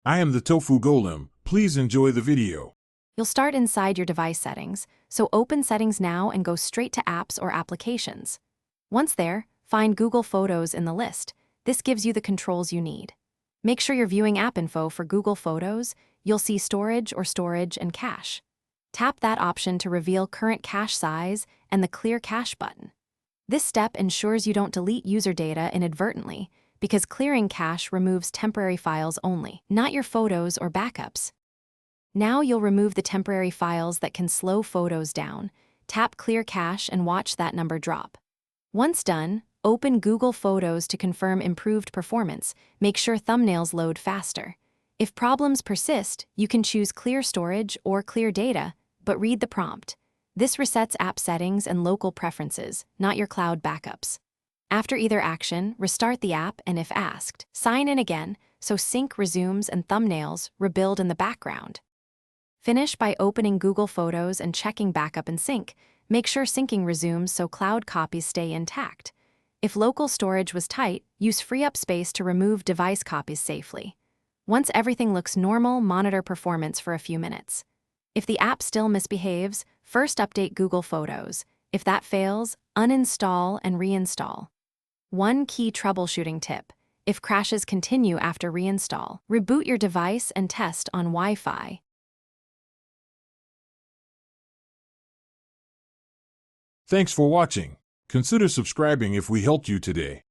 I am the Tofu Golem. Please enjoy the video. You'll start inside your device settings, so open Settings now and go straight to Apps or Applications. Once there, find Google Photos in the list. This gives you the controls you need. Make sure you're viewing app info for Google Photos. You'll see Storage and Cache. Tap that option to reveal current cache size and the Clear Cache button. This step ensures you don't delete user data inadvertently, because clearing cache removes temporary files only, not your photos or backups. Now you'll remove the temporary files that can slow photos down. Tap Clear Cache and watch that number drop. Once done, open Google Photos to confirm improved performance. Make sure thumbnails load faster. If problems persist, you can choose Clear Storage or Clear Data, but read the prompt. This resets app settings and local preferences, not your cloud backups. After either action, restart the app and if asked, sign in again so sync resumes and thumbnails rebuild in the background. Finish by opening Google Photos and checking backup and sync. Make sure syncing resumes so cloud copies stay intact. If local storage was tight, use free up space to remove device copies safely. Once everything looks normal, monitor performance for a few minutes. If the app still misbehaves, first update Google Photos. If that fails, uninstall and reinstall. One key troubleshooting tip: if crashes continue after reinstall, reboot your device and test on Wi-Fi. Thanks for watching. Consider subscribing if we helped you today.